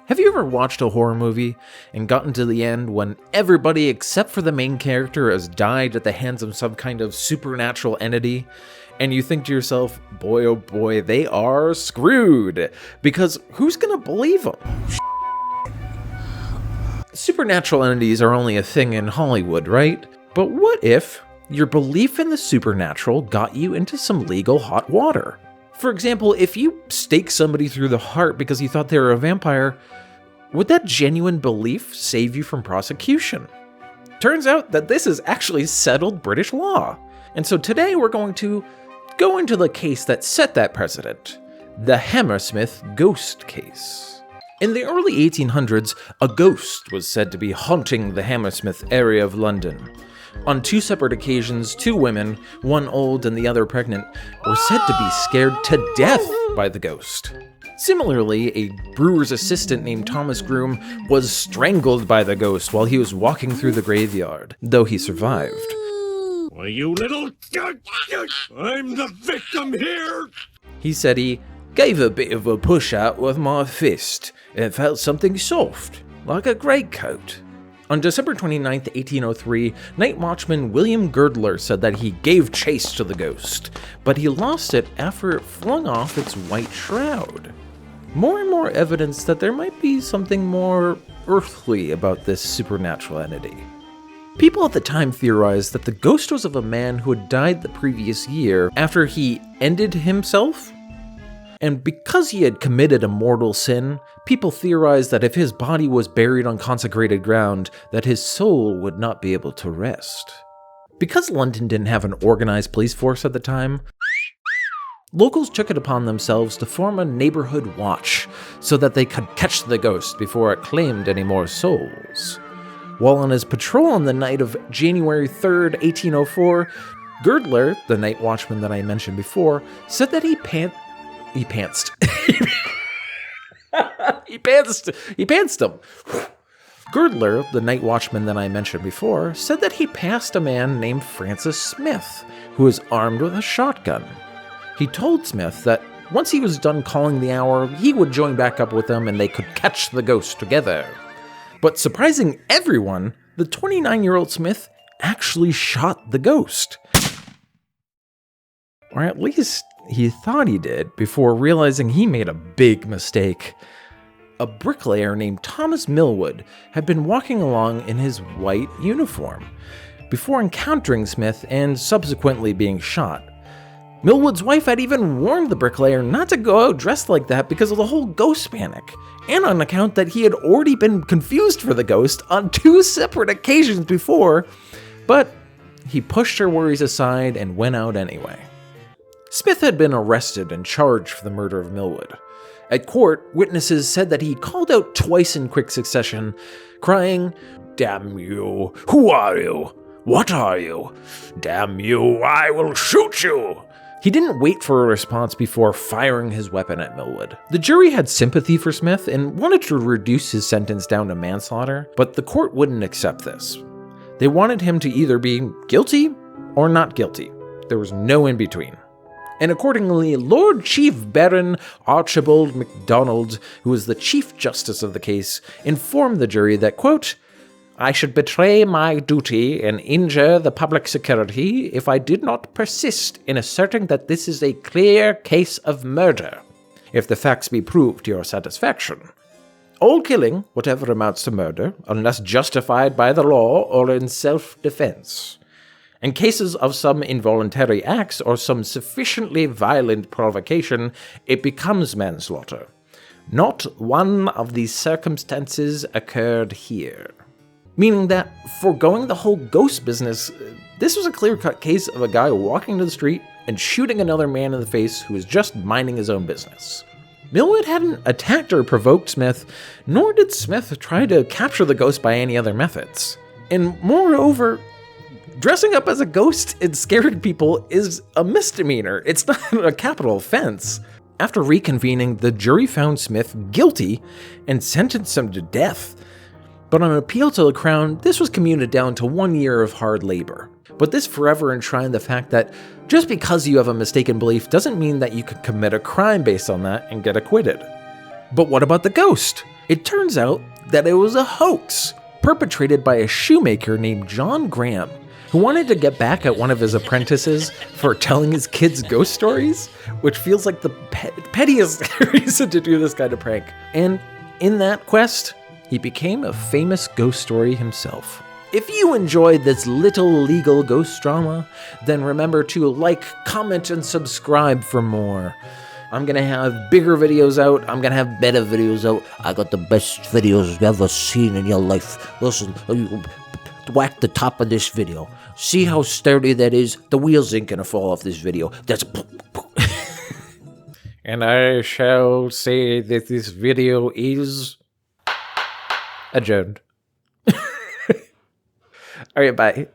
Have you ever watched a horror movie and gotten to the end when everybody except for the main character has died at the hands of some kind of supernatural entity, and you think to yourself, boy oh boy, they are screwed, because who's gonna believe them? Supernatural entities are only a thing in Hollywood, right? But what if your belief in the supernatural got you into some legal hot water? For example, if you stake somebody through the heart because you thought they were a vampire, would that genuine belief save you from prosecution? Turns out that this is actually settled British law. And so today we're going to go into the case that set that precedent, the Hammersmith ghost case. In the early 1800s, a ghost was said to be haunting the Hammersmith area of London. On two separate occasions, two women, one old and the other pregnant, were said to be scared to death by the ghost. Similarly, a brewer's assistant named Thomas Groom was strangled by the ghost while he was walking through the graveyard, though he survived. Why, you little... I'm the victim here! He said he gave a bit of a push out with my fist and felt something soft, like a greatcoat. On December 29, 1803, night watchman William Girdler said that he gave chase to the ghost, but he lost it after it flung off its white shroud. More and more evidence that there might be something more earthly about this supernatural entity. People at the time theorized that the ghost was of a man who had died the previous year after he ended himself. And because he had committed a mortal sin, people theorized that if his body was buried on consecrated ground, that his soul would not be able to rest. Because London didn't have an organized police force at the time, locals took it upon themselves to form a neighborhood watch so that they could catch the ghost before it claimed any more souls. While on his patrol on the night of January 3rd, 1804, Girdler, the night watchman that I mentioned before, said that he pantsed him. Girdler, the night watchman that I mentioned before, said that he passed a man named Francis Smith, who was armed with a shotgun. He told Smith that once he was done calling the hour, he would join back up with them and they could catch the ghost together. But surprising everyone, the 29-year-old Smith actually shot the ghost. Or at least he thought he did before realizing he made a big mistake. A bricklayer named Thomas Millwood had been walking along in his white uniform before encountering Smith and subsequently being shot. Millwood's wife had even warned the bricklayer not to go out dressed like that because of the whole ghost panic, and on account that he had already been confused for the ghost on two separate occasions before, but he pushed her worries aside and went out anyway. Smith had been arrested and charged for the murder of Millwood. At court, witnesses said that he called out twice in quick succession, crying, "Damn you! Who are you? What are you? Damn you! I will shoot you!" He didn't wait for a response before firing his weapon at Millwood. The jury had sympathy for Smith and wanted to reduce his sentence down to manslaughter, but the court wouldn't accept this. They wanted him to either be guilty or not guilty. There was no in between. And accordingly, Lord Chief Baron Archibald MacDonald, who was the Chief Justice of the case, informed the jury that, quote, "I should betray my duty and injure the public security if I did not persist in asserting that this is a clear case of murder, if the facts be proved to your satisfaction. All killing, whatever amounts to murder, unless justified by the law or in self-defense. In cases of some involuntary acts or some sufficiently violent provocation, it becomes manslaughter. Not one of these circumstances occurred here." Meaning that, foregoing the whole ghost business, this was a clear-cut case of a guy walking to the street and shooting another man in the face who was just minding his own business. Millwood hadn't attacked or provoked Smith, nor did Smith try to capture the ghost by any other methods. And moreover, dressing up as a ghost and scaring people is a misdemeanor. It's not a capital offense. After reconvening, the jury found Smith guilty and sentenced him to death. But on appeal to the Crown, this was commuted down to 1 year of hard labor. But this forever enshrined the fact that just because you have a mistaken belief doesn't mean that you could commit a crime based on that and get acquitted. But what about the ghost? It turns out that it was a hoax perpetrated by a shoemaker named John Graham, who wanted to get back at one of his apprentices for telling his kids ghost stories, which feels like the pettiest reason to do this kind of prank. And in that quest, he became a famous ghost story himself. If you enjoyed this little legal ghost drama, then remember to like, comment, and subscribe for more. I'm gonna have bigger videos out. I'm gonna have better videos out. I got the best videos you've ever seen in your life. Listen, whack the top of this video. See how sturdy that is? The wheels ain't gonna fall off this video. That's... And I shall say that this video is... adjourned. All right, bye.